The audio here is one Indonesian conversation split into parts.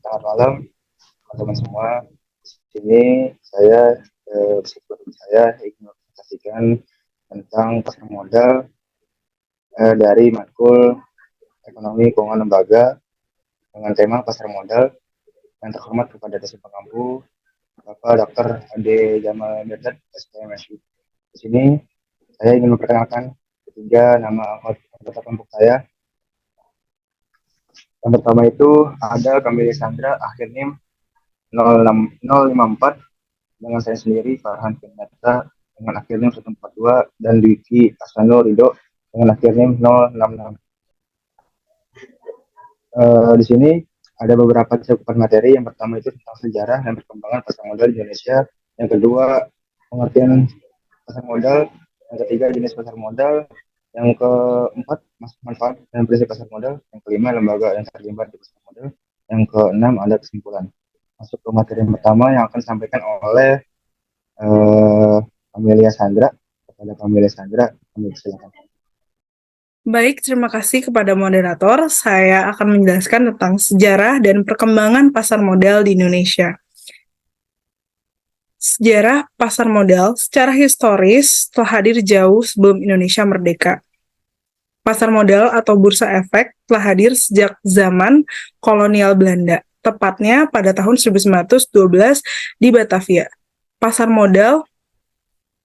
Selamat malam teman-teman semua. Di sini saya bersama saya ingin mempresentasikan tentang pasar modal dari matkul ekonomi keuangan lembaga dengan tema pasar modal. Yang terhormat kepada dosen pengampu Bapak Dr. Ade Jamal Mirdad, SPMSI. Di sini saya ingin memperkenalkan ketiga nama anggota kelompok saya. Yang pertama itu ada Kamil Sandra, akhir NIM 054, dengan saya sendiri Farhan Pinata dengan akhir NIM 142, dan Dwiki Asano Rido dengan akhir NIM 066. Di sini ada beberapa cakupan materi. Yang pertama itu tentang sejarah dan perkembangan pasar modal di Indonesia. Yang kedua, pengertian pasar modal. Yang ketiga, jenis pasar modal. Yang keempat, manfaat dan prinsip pasar modal. Yang kelima, lembaga yang terlibat di pasar modal. Yang keenam, ada kesimpulan. Masuk ke materi yang pertama yang akan disampaikan oleh Amelia Sandra. Kepada Amelia Sandra, kami silakan. Baik, terima kasih kepada moderator. Saya akan menjelaskan tentang sejarah dan perkembangan pasar modal di Indonesia. Sejarah pasar modal secara historis telah hadir jauh sebelum Indonesia merdeka. Pasar modal atau bursa efek telah hadir sejak zaman kolonial Belanda, tepatnya pada tahun 1912 di Batavia. Pasar modal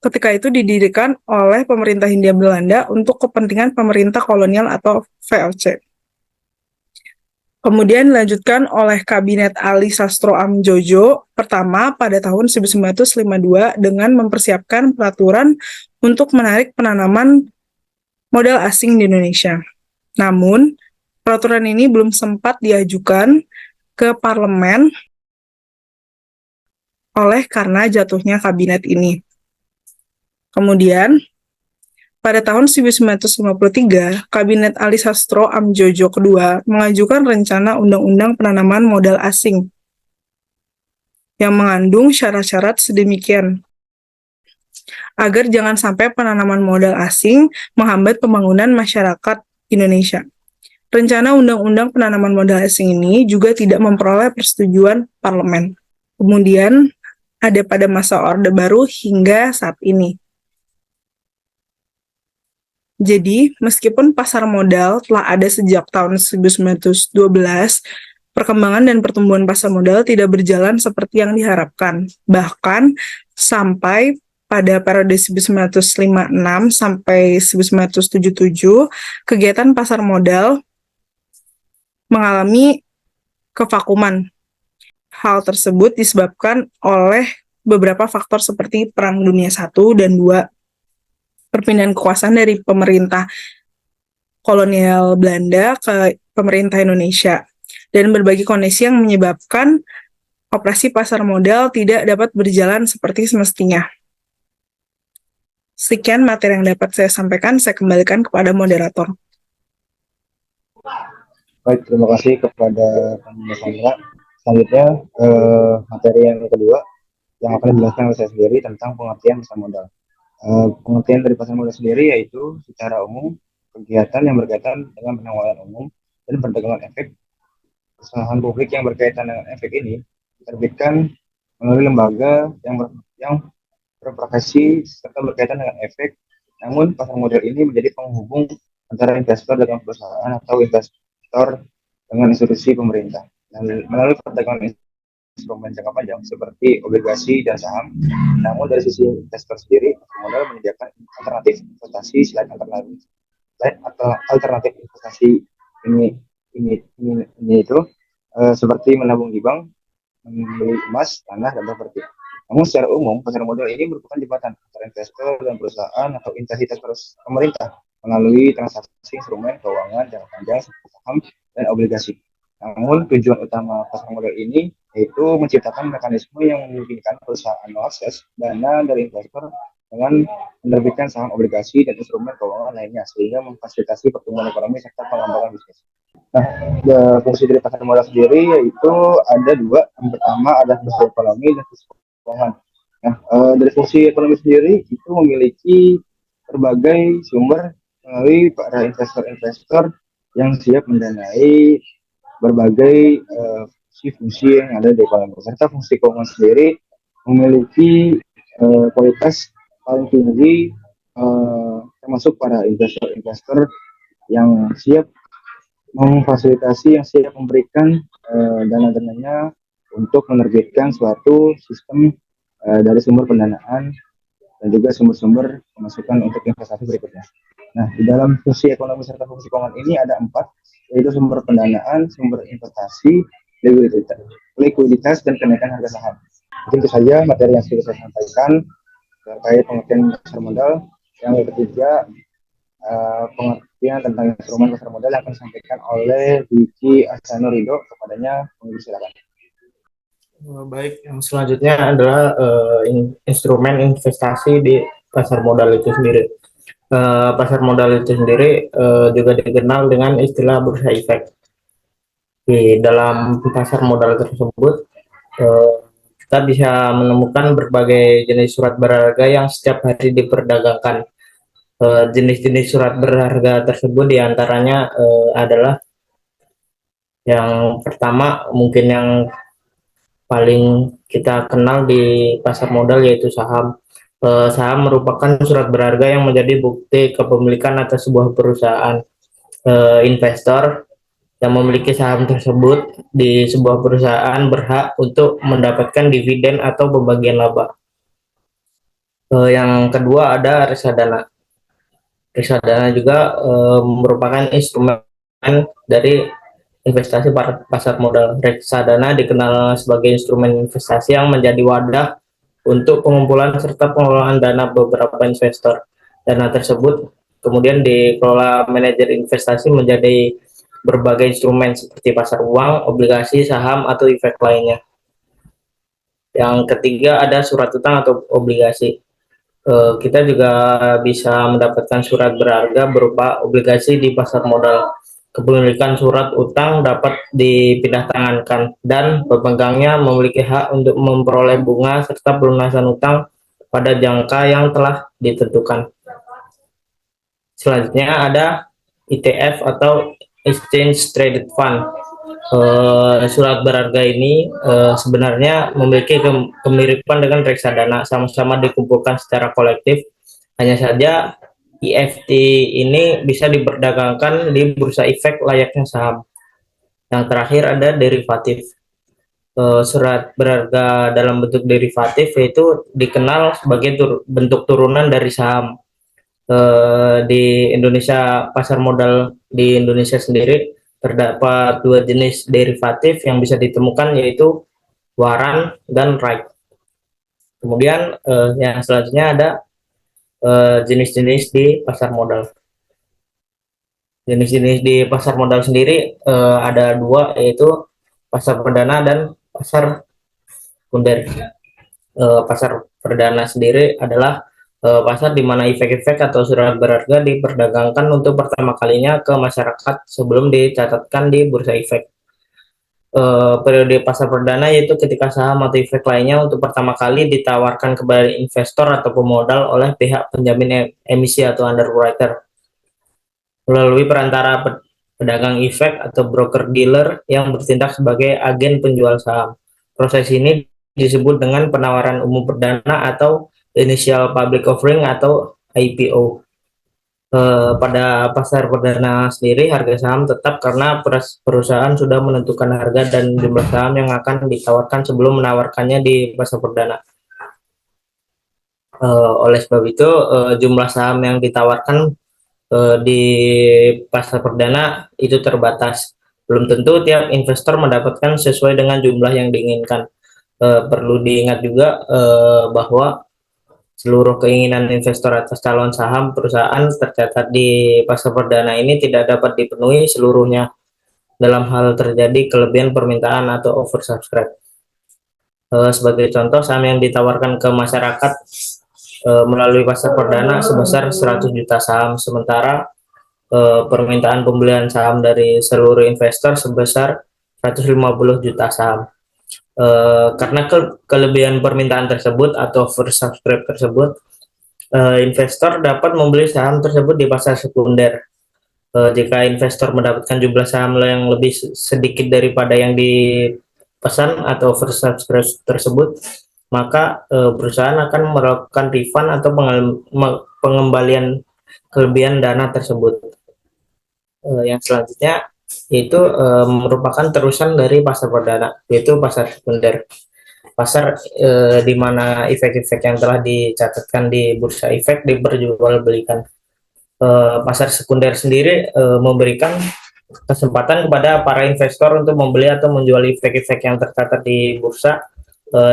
ketika itu didirikan oleh pemerintah Hindia Belanda untuk kepentingan pemerintah kolonial atau VOC. Kemudian dilanjutkan oleh Kabinet Ali Sastro Amjojo pertama pada tahun 1952 dengan mempersiapkan peraturan untuk menarik penanaman modal asing di Indonesia. Namun, peraturan ini belum sempat diajukan ke parlemen oleh karena jatuhnya kabinet ini. Kemudian, pada tahun 1953, Kabinet Ali Sastro Amjojo II mengajukan rencana Undang-Undang Penanaman Modal Asing yang mengandung syarat-syarat sedemikian agar jangan sampai penanaman modal asing menghambat pembangunan masyarakat Indonesia. Rencana Undang-Undang Penanaman Modal Asing ini juga tidak memperoleh persetujuan parlemen. Kemudian ada pada masa Orde Baru hingga saat ini. Jadi, meskipun pasar modal telah ada sejak tahun 1912, perkembangan dan pertumbuhan pasar modal tidak berjalan seperti yang diharapkan. Bahkan, sampai pada periode 1956 sampai 1977, kegiatan pasar modal mengalami kevakuman. Hal tersebut disebabkan oleh beberapa faktor seperti Perang Dunia I dan II, perpindahan kekuasaan dari pemerintah kolonial Belanda ke pemerintah Indonesia, dan berbagai kondisi yang menyebabkan operasi pasar modal tidak dapat berjalan seperti semestinya. Sekian materi yang dapat saya sampaikan, saya kembalikan kepada moderator. Baik, terima kasih kepada Kang Sandra. Selanjutnya, materi yang kedua yang akan dijelaskan oleh saya sendiri tentang pengertian pasar modal. Pengertian dari pasar modal sendiri yaitu secara umum kegiatan yang berkaitan dengan penawaran umum dan perdagangan efek perusahaan publik yang berkaitan dengan efek ini diterbitkan melalui lembaga yang berprofesi serta berkaitan dengan efek. Namun pasar modal ini menjadi penghubung antara investor dengan perusahaan atau investor dengan institusi pemerintah. Dan melalui perdagangan instrumen jangka panjang seperti obligasi dan saham. Namun dari sisi investor sendiri, modal menyediakan alternatif investasi selain alternatif investasi ini itu seperti menabung di bank, membeli emas, tanah, dan properti. Namun secara umum, pasar modal ini merupakan jembatan antara investor dan perusahaan atau entitas pemerintah melalui transaksi instrumen keuangan jangka panjang seperti saham dan obligasi. Namun tujuan utama pasar modal ini yaitu menciptakan mekanisme yang memungkinkan perusahaan mengakses dana dari investor dengan menerbitkan saham, obligasi, dan instrumen keuangan lainnya sehingga memfasilitasi pertumbuhan ekonomi serta pengembangan bisnis. Nah, fungsi dari pasar modal sendiri yaitu ada dua. Yang pertama ada fungsi ekonomi dan fungsi keuangan. Nah, dari fungsi ekonomi sendiri itu memiliki berbagai sumber melalui para investor-investor yang siap mendanai berbagai fungsi-fungsi yang ada di keuangan serta fungsi keuangan sendiri memiliki kualitas paling tinggi, termasuk para investor-investor yang siap memfasilitasi, yang siap memberikan dana-dananya untuk menerbitkan suatu sistem dari sumber pendanaan dan juga sumber-sumber pemasukan untuk investasi berikutnya. Nah, di dalam fungsi ekonomi serta fungsi keuangan ini ada 4, yaitu sumber pendanaan, sumber investasi, likuiditas, dan kenaikan harga saham. Mungkin itu saja materi yang sudah saya sampaikan terkait pengertian pasar modal. Yang ketiga, pengertian tentang instrumen pasar modal yang akan disampaikan oleh Diki Asanorido. Kepadanya, silakan. Baik, yang selanjutnya adalah instrumen investasi di pasar modal itu sendiri. Pasar modal itu sendiri juga dikenal dengan istilah bursa efek. Di dalam pasar modal tersebut, kita bisa menemukan berbagai jenis surat berharga yang setiap hari diperdagangkan. Jenis-jenis surat berharga tersebut diantaranya adalah yang pertama, mungkin yang paling kita kenal di pasar modal, yaitu saham. Saham merupakan surat berharga yang menjadi bukti kepemilikan atas sebuah perusahaan. Investor yang memiliki saham tersebut di sebuah perusahaan berhak untuk mendapatkan dividen atau pembagian laba. Yang kedua ada reksadana. Reksadana juga merupakan instrumen dari investasi pasar modal. Reksadana dikenal sebagai instrumen investasi yang menjadi wadah untuk pengumpulan serta pengelolaan dana beberapa investor. Dana tersebut kemudian dikelola manajer investasi menjadi berbagai instrumen seperti pasar uang, obligasi, saham, atau efek lainnya. Yang ketiga ada surat utang atau obligasi. Kita juga bisa mendapatkan surat berharga berupa obligasi di pasar modal. Kepemilikan surat utang dapat dipindah tangankan dan pemegangnya memiliki hak untuk memperoleh bunga serta pelunasan utang pada jangka yang telah ditentukan. Selanjutnya ada ETF atau Exchange Traded Fund. Surat berharga ini sebenarnya memiliki kemiripan dengan reksadana, sama-sama dikumpulkan secara kolektif. Hanya saja EFT ini bisa diperdagangkan di bursa efek layaknya saham. Yang terakhir ada derivatif. Surat berharga dalam bentuk derivatif yaitu dikenal sebagai bentuk turunan dari saham. Di Indonesia, pasar modal di Indonesia sendiri terdapat 2 jenis derivatif yang bisa ditemukan, yaitu waran dan right. Kemudian yang selanjutnya ada jenis-jenis di pasar modal. Jenis-jenis di pasar modal sendiri ada 2, yaitu pasar perdana dan pasar sekunder. Pasar perdana sendiri adalah pasar di mana efek-efek atau surat berharga diperdagangkan untuk pertama kalinya ke masyarakat sebelum dicatatkan di bursa efek. Periode pasar perdana yaitu ketika saham atau efek lainnya untuk pertama kali ditawarkan kepada investor atau pemodal oleh pihak penjamin emisi atau underwriter melalui perantara pedagang efek atau broker dealer yang bertindak sebagai agen penjual saham. Proses ini disebut dengan penawaran umum perdana atau initial public offering atau IPO. Pada pasar perdana sendiri harga saham tetap karena perusahaan sudah menentukan harga dan jumlah saham yang akan ditawarkan sebelum menawarkannya di pasar perdana. Oleh sebab itu jumlah saham yang ditawarkan di pasar perdana itu terbatas. Belum tentu tiap investor mendapatkan sesuai dengan jumlah yang diinginkan. Perlu diingat juga bahwa seluruh keinginan investor atas calon saham perusahaan tercatat di pasar perdana ini tidak dapat dipenuhi seluruhnya dalam hal terjadi kelebihan permintaan atau oversubscribe. Sebagai contoh, saham yang ditawarkan ke masyarakat melalui pasar perdana sebesar 100 juta saham, sementara permintaan pembelian saham dari seluruh investor sebesar 150 juta saham. Karena kelebihan permintaan tersebut atau oversubscribe tersebut, investor dapat membeli saham tersebut di pasar sekunder. Jika investor mendapatkan jumlah saham yang lebih sedikit daripada yang pesan atau oversubscribe tersebut, maka perusahaan akan melakukan refund atau pengembalian kelebihan dana tersebut. Yang selanjutnya yaitu merupakan terusan dari pasar perdana, yaitu pasar sekunder. Pasar di mana efek-efek yang telah dicatatkan di bursa efek diperjualbelikan. Pasar sekunder sendiri memberikan kesempatan kepada para investor untuk membeli atau menjual efek-efek yang tercatat di bursa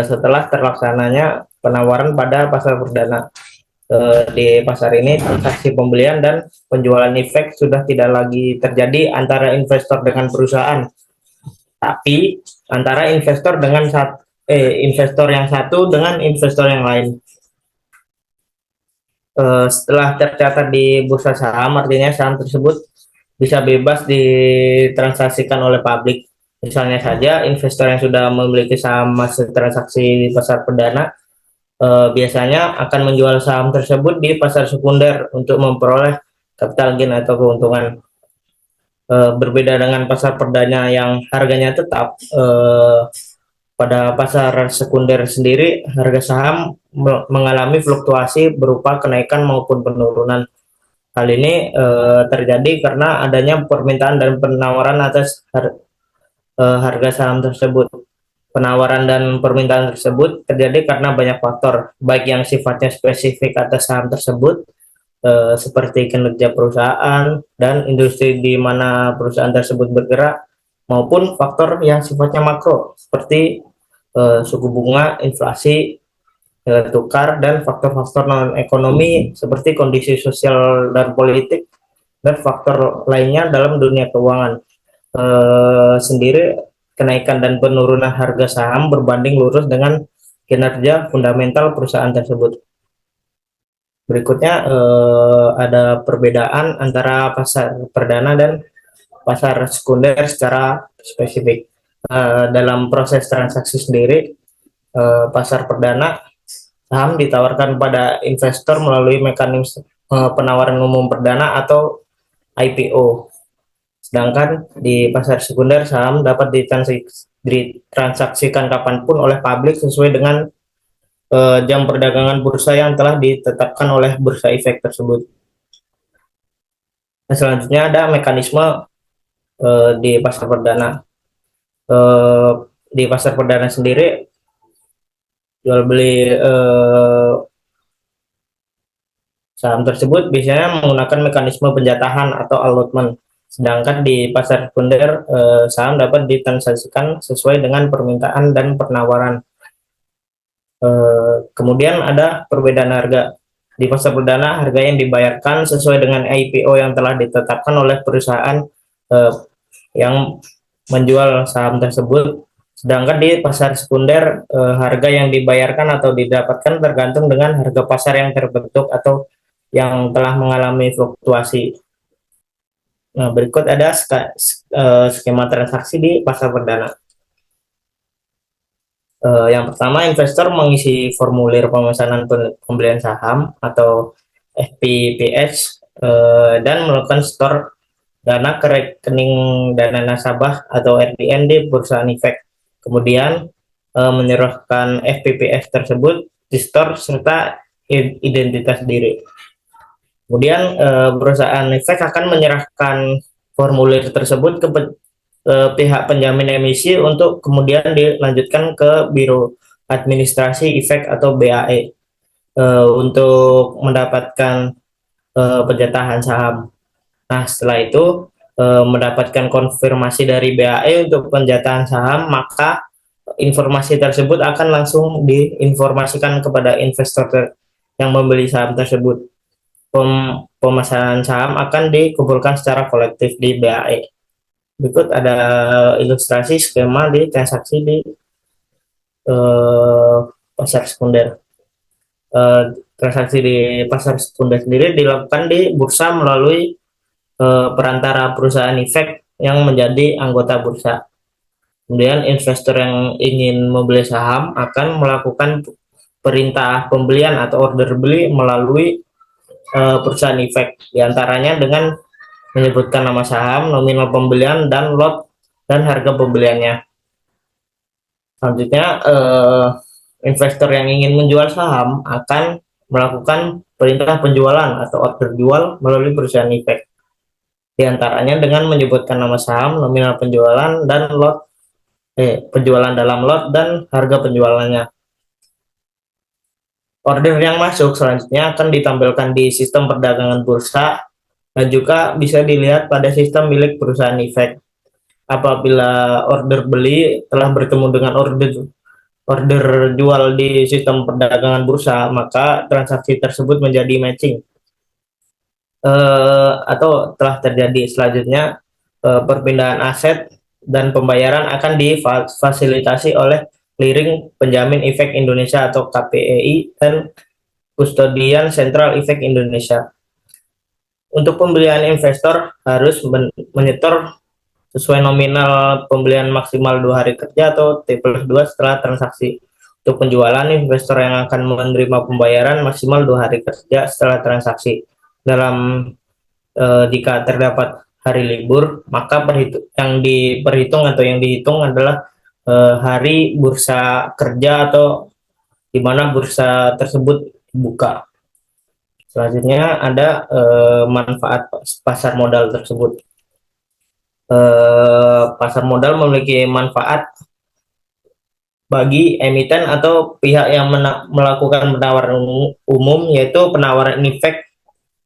setelah terlaksananya penawaran pada pasar perdana. Di pasar ini transaksi pembelian dan penjualan efek sudah tidak lagi terjadi antara investor dengan perusahaan, tapi antara investor yang satu dengan investor yang lain. Setelah tercatat di bursa saham, artinya saham tersebut bisa bebas ditransaksikan oleh publik. Misalnya saja investor yang sudah memiliki saham masuk transaksi di pasar perdana biasanya akan menjual saham tersebut di pasar sekunder untuk memperoleh capital gain atau keuntungan. Berbeda dengan pasar perdana yang harganya tetap, pada pasar sekunder sendiri harga saham mengalami fluktuasi berupa kenaikan maupun penurunan. Hal ini terjadi karena adanya permintaan dan penawaran atas harga saham tersebut. Penawaran dan permintaan tersebut terjadi karena banyak faktor, baik yang sifatnya spesifik atas saham tersebut, seperti kinerja perusahaan dan industri di mana perusahaan tersebut bergerak, maupun faktor yang sifatnya makro, seperti suku bunga, inflasi, nilai tukar, dan faktor-faktor non-ekonomi seperti kondisi sosial dan politik, dan faktor lainnya dalam dunia keuangan. Sendiri kenaikan dan penurunan harga saham berbanding lurus dengan kinerja fundamental perusahaan tersebut. Berikutnya ada perbedaan antara pasar perdana dan pasar sekunder secara spesifik. Dalam proses transaksi sendiri, pasar perdana saham ditawarkan pada investor melalui mekanisme penawaran umum perdana atau IPO. Sedangkan di pasar sekunder saham dapat ditransaksikan kapanpun oleh publik sesuai dengan jam perdagangan bursa yang telah ditetapkan oleh bursa efek tersebut. Nah, selanjutnya ada mekanisme di pasar perdana. Di pasar perdana sendiri jual beli saham tersebut biasanya menggunakan mekanisme penjatahan atau allotment. Sedangkan di pasar sekunder saham dapat ditransaksikan sesuai dengan permintaan dan penawaran. Kemudian ada perbedaan harga. Di pasar perdana harga yang dibayarkan sesuai dengan IPO yang telah ditetapkan oleh perusahaan yang menjual saham tersebut. Sedangkan di pasar sekunder harga yang dibayarkan atau didapatkan tergantung dengan harga pasar yang terbentuk atau yang telah mengalami fluktuasi. Nah, berikut ada skema transaksi di pasar perdana. Yang pertama, investor mengisi formulir pemesanan pembelian saham atau FPPS dan melakukan store dana ke rekening dana nasabah atau RDN di perusahaan efek. Kemudian menyerahkan FPPS tersebut di store serta identitas diri. Kemudian perusahaan efek akan menyerahkan formulir tersebut ke pihak penjamin emisi untuk kemudian dilanjutkan ke Biro Administrasi Efek atau BAE untuk mendapatkan penjatahan saham. Nah, setelah itu mendapatkan konfirmasi dari BAE untuk penjatahan saham, maka informasi tersebut akan langsung diinformasikan kepada investor yang membeli saham tersebut. Pemesanan saham akan dikumpulkan secara kolektif di BAE. Berikut ada ilustrasi skema di transaksi di pasar sekunder. Transaksi di pasar sekunder sendiri dilakukan di bursa melalui perantara perusahaan efek yang menjadi anggota bursa. Kemudian investor yang ingin membeli saham akan melakukan perintah pembelian atau order beli melalui perusahaan efek, diantaranya dengan menyebutkan nama saham, nominal pembelian, dan lot dan harga pembeliannya. Selanjutnya, investor yang ingin menjual saham akan melakukan perintah penjualan atau order jual melalui perusahaan efek. Di antaranya dengan menyebutkan nama saham, nominal penjualan, dan penjualan dalam lot dan harga penjualannya. Order yang masuk selanjutnya akan ditampilkan di sistem perdagangan bursa dan juga bisa dilihat pada sistem milik perusahaan efek. Apabila order beli telah bertemu dengan order jual di sistem perdagangan bursa, maka transaksi tersebut menjadi matching atau telah terjadi. Selanjutnya, perpindahan aset dan pembayaran akan difasilitasi oleh clearing penjamin efek Indonesia atau KPEI dan Kustodian Sentral Efek Indonesia. Untuk pembelian, investor harus menyetor sesuai nominal pembelian maksimal 2 hari kerja atau T+2 setelah transaksi. Untuk penjualan, investor yang akan menerima pembayaran maksimal 2 hari kerja setelah transaksi. Jika terdapat hari libur, maka yang dihitung adalah hari bursa kerja atau di mana bursa tersebut dibuka. Selanjutnya ada manfaat pasar modal tersebut. Pasar modal memiliki manfaat bagi emiten atau pihak yang melakukan penawaran umum, yaitu penawaran efek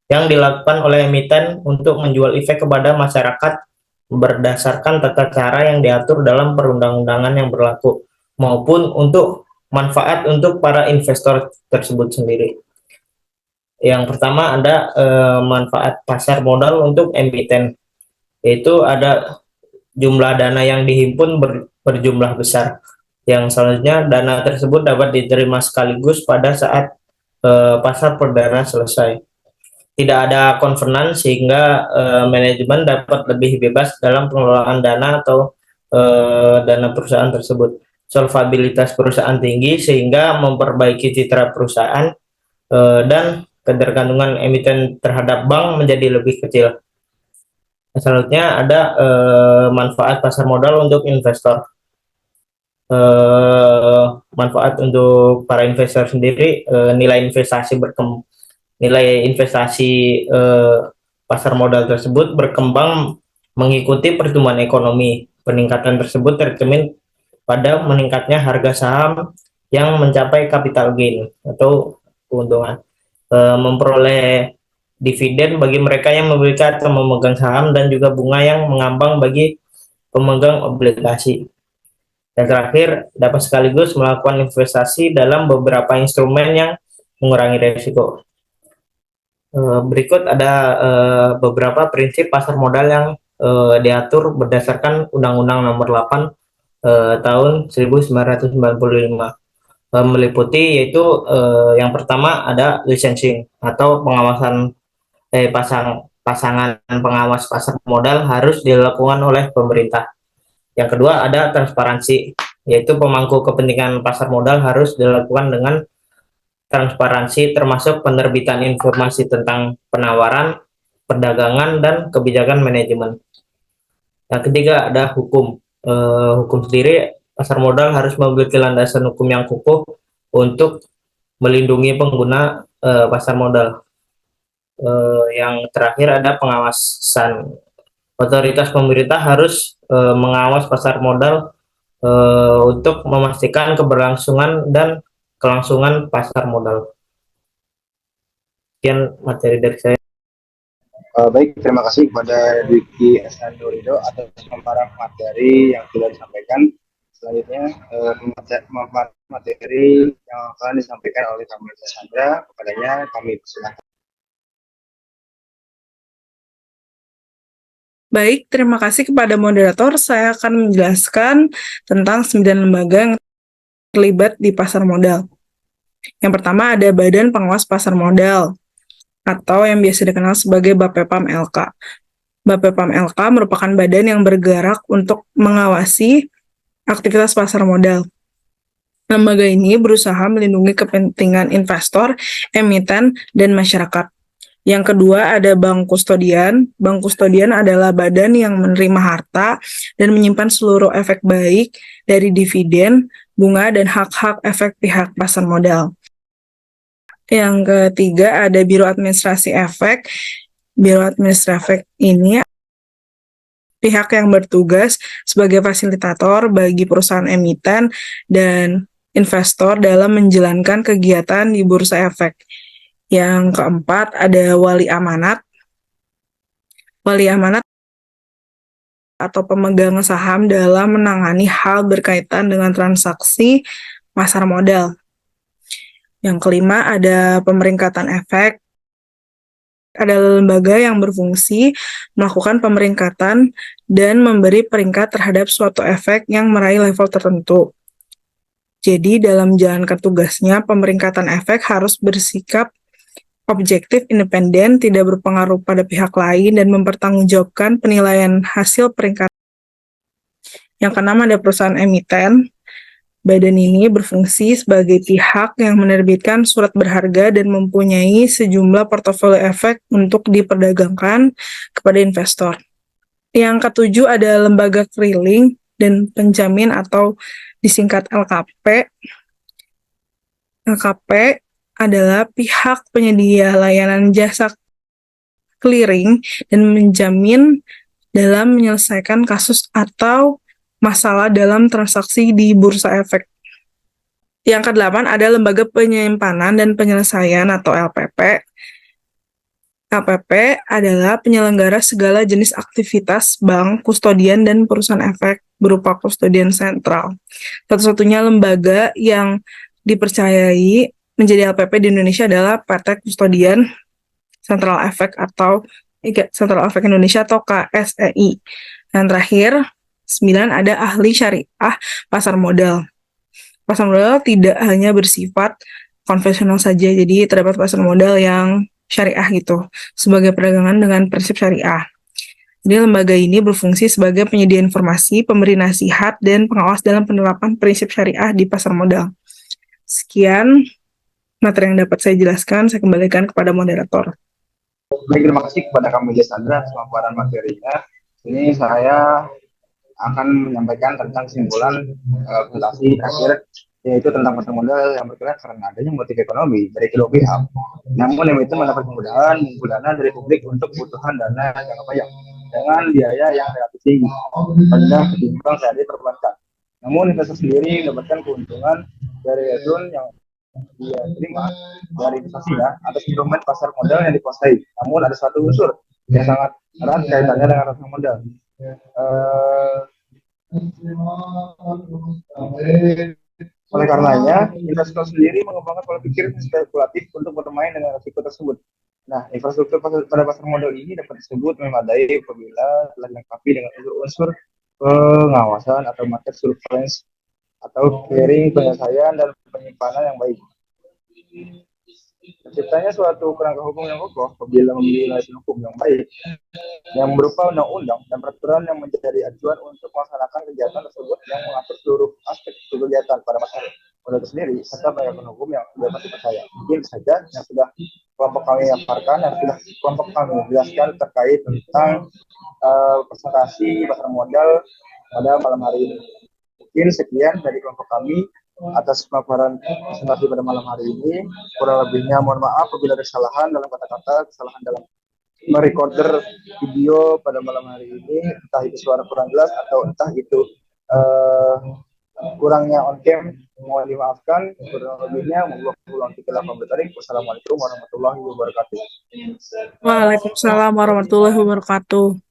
yang dilakukan oleh emiten untuk menjual efek kepada masyarakat berdasarkan tata cara yang diatur dalam perundang-undangan yang berlaku, maupun untuk manfaat untuk para investor tersebut sendiri. Yang pertama ada manfaat pasar modal untuk emiten, yaitu ada jumlah dana yang dihimpun berjumlah besar. Yang selanjutnya, dana tersebut dapat diterima sekaligus pada saat pasar perdana selesai. Tidak ada kovenan sehingga manajemen dapat lebih bebas dalam pengelolaan dana atau dana perusahaan tersebut. Solvabilitas perusahaan tinggi sehingga memperbaiki citra perusahaan dan ketergantungan emiten terhadap bank menjadi lebih kecil. Selanjutnya ada manfaat pasar modal untuk investor. Manfaat untuk para investor sendiri, nilai investasi pasar modal tersebut berkembang mengikuti pertumbuhan ekonomi. Peningkatan tersebut tercermin pada meningkatnya harga saham yang mencapai capital gain atau keuntungan. Memperoleh dividen bagi mereka yang memiliki atau memegang saham, dan juga bunga yang mengambang bagi pemegang obligasi. Dan terakhir, dapat sekaligus melakukan investasi dalam beberapa instrumen yang mengurangi risiko. Berikut ada beberapa prinsip pasar modal yang diatur berdasarkan Undang-Undang Nomor 8 tahun 1995. Meliputi yaitu yang pertama ada licensing atau pengawasan pasangan pengawas pasar modal harus dilakukan oleh pemerintah. Yang kedua ada transparansi, yaitu pemangku kepentingan pasar modal harus dilakukan dengan transparansi, termasuk penerbitan informasi tentang penawaran, perdagangan, dan kebijakan manajemen. Yang ketiga ada hukum. Hukum sendiri, pasar modal harus memiliki landasan hukum yang kukuh untuk melindungi pengguna pasar modal. Yang terakhir ada pengawasan. Otoritas pemerintah harus mengawas pasar modal untuk memastikan keberlangsungan dan kelangsungan pasar modal. Sekian materi dari saya. Baik, terima kasih kepada Dwiki Esandorido atas pemaparan materi yang sudah disampaikan. Selanjutnya, materi yang akan disampaikan oleh kami Sandra, kepadanya kami persilakan. Baik, terima kasih kepada moderator. Saya akan menjelaskan tentang 9 lembaga yang terlibat di pasar modal. Yang pertama ada Badan Pengawas Pasar Modal, atau yang biasa dikenal sebagai Bapepam LK. Bapepam LK merupakan badan yang bergerak untuk mengawasi aktivitas pasar modal. Lembaga ini berusaha melindungi kepentingan investor, emiten, dan masyarakat. Yang kedua ada bank kustodian. Bank kustodian adalah badan yang menerima harta dan menyimpan seluruh efek baik dari dividen, bunga, dan hak-hak efek pihak pasar modal. Yang ketiga ada Biro Administrasi Efek. Biro Administrasi Efek ini pihak yang bertugas sebagai fasilitator bagi perusahaan emiten dan investor dalam menjalankan kegiatan di bursa efek. Yang keempat ada wali amanat. Wali amanat atau pemegang saham dalam menangani hal berkaitan dengan transaksi pasar modal. Yang kelima ada pemeringkatan efek. Ada lembaga yang berfungsi melakukan pemeringkatan dan memberi peringkat terhadap suatu efek yang meraih level tertentu. Jadi dalam menjalankan tugasnya, pemeringkatan efek harus bersikap objektif, independen, tidak berpengaruh pada pihak lain, dan mempertanggungjawabkan penilaian hasil peringkatan. Yang keenam ada perusahaan emiten. Badan ini berfungsi sebagai pihak yang menerbitkan surat berharga dan mempunyai sejumlah portofolio efek untuk diperdagangkan kepada investor. Yang ketujuh ada lembaga clearing dan penjamin atau disingkat LKP. LKP adalah pihak penyedia layanan jasa clearing dan menjamin dalam menyelesaikan kasus atau masalah dalam transaksi di bursa efek. Yang kedelapan ada lembaga penyimpanan dan penyelesaian atau LPP. LPP adalah penyelenggara segala jenis aktivitas bank, kustodian, dan perusahaan efek berupa kustodian sentral. Satu-satunya lembaga yang dipercayai menjadi LPP di Indonesia adalah PT Kustodian Sentral Efek atau Sentral Efek Indonesia atau KSEI. Dan terakhir, 9 ada ahli syariah pasar modal. Pasar modal tidak hanya bersifat konvensional saja, jadi terdapat pasar modal yang syariah gitu, sebagai perdagangan dengan prinsip syariah. Jadi lembaga ini berfungsi sebagai penyedia informasi, pemberi nasihat, dan pengawas dalam penerapan prinsip syariah di pasar modal. Sekian materi yang dapat saya jelaskan, saya kembalikan kepada moderator. Baik, terima kasih kepada kamu Sandra atas pemaparan materinya. Ini saya akan menyampaikan tentang kesimpulan presentasi terakhir, yaitu tentang pasar modal yang bergerak karena adanya motif ekonomi dari kedua pihak. Namun emiten mendapat kemudahan mengumpulkan dana dari publik untuk kebutuhan dana jangka panjang dengan biaya yang relatif tinggi rendah ketimbang saat perbankan. Namun investor sendiri mendapatkan keuntungan dari return yang dia terima dari investasinya atas instrumen pasar modal yang dikuasai. Namun ada satu unsur yang sangat erat kaitannya dengan pasar modal. Oleh karenanya, investor sendiri mengembangkan pola pikir spekulatif untuk bermain dengan risiko tersebut. Nah, infrastruktur pada pasar modal ini dapat disebut memadai apabila telah dilengkapi dengan unsur-unsur pengawasan atau market surveillance atau clearing, penyelesaian, dan penyimpanan yang baik. Terciptanya suatu kerangka hukum yang kokoh apabila memiliki landasan hukum yang baik yang berupa undang-undang dan peraturan yang menjadi acuan untuk melaksanakan kegiatan tersebut yang mengatur seluruh aspek kegiatan pada masa modal sendiri serta penegakan hukum yang dapat dipercaya. Mungkin saja yang sudah kelompok kami paparkan, yang sudah kelompok kami jelaskan terkait tentang presentasi pasar modal pada malam hari ini. Mungkin sekian dari kelompok kami atas paparan presentasi pada malam hari ini. Kurang lebihnya mohon maaf apabila ada kesalahan dalam kata-kata, kesalahan dalam merecorder video pada malam hari ini, entah itu suara kurang jelas atau entah itu kurangnya on cam, mohon dimaafkan. Kurang lebihnya Wassalamualaikum warahmatullahi wabarakatuh. Waalaikumsalam warahmatullahi wabarakatuh.